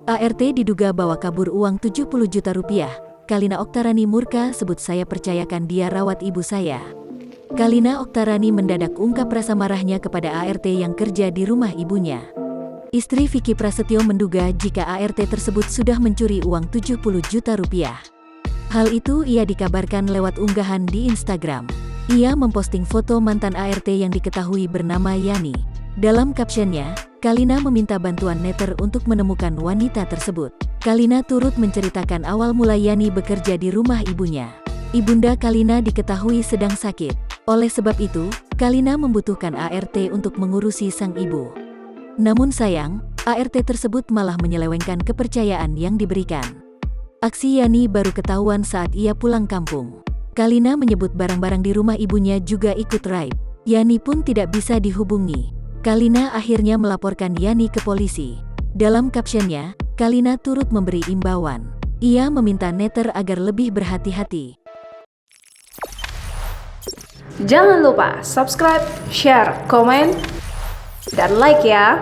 ART diduga bawa kabur uang 70 juta rupiah. Kalina Oktarani murka, sebut saya percayakan dia rawat ibu saya. Kalina Oktarani mendadak ungkap rasa marahnya kepada ART yang kerja di rumah ibunya. Istri Vicky Prasetyo menduga jika ART tersebut sudah mencuri uang 70 juta rupiah. Hal itu ia dikabarkan lewat unggahan di Instagram. Ia memposting foto mantan ART yang diketahui bernama Yani. Dalam captionnya, Kalina meminta bantuan netter untuk menemukan wanita tersebut. Kalina turut menceritakan awal mula Yani bekerja di rumah ibunya. Ibunda Kalina diketahui sedang sakit. Oleh sebab itu, Kalina membutuhkan ART untuk mengurusi sang ibu. Namun sayang, ART tersebut malah menyelewengkan kepercayaan yang diberikan. Aksi Yani baru ketahuan saat ia pulang kampung. Kalina menyebut barang-barang di rumah ibunya juga ikut raib. Yani pun tidak bisa dihubungi. Kalina akhirnya melaporkan Yani ke polisi. Dalam captionnya, Kalina turut memberi imbauan. Ia meminta netter agar lebih berhati-hati. Jangan lupa subscribe, share, komen, dan like ya.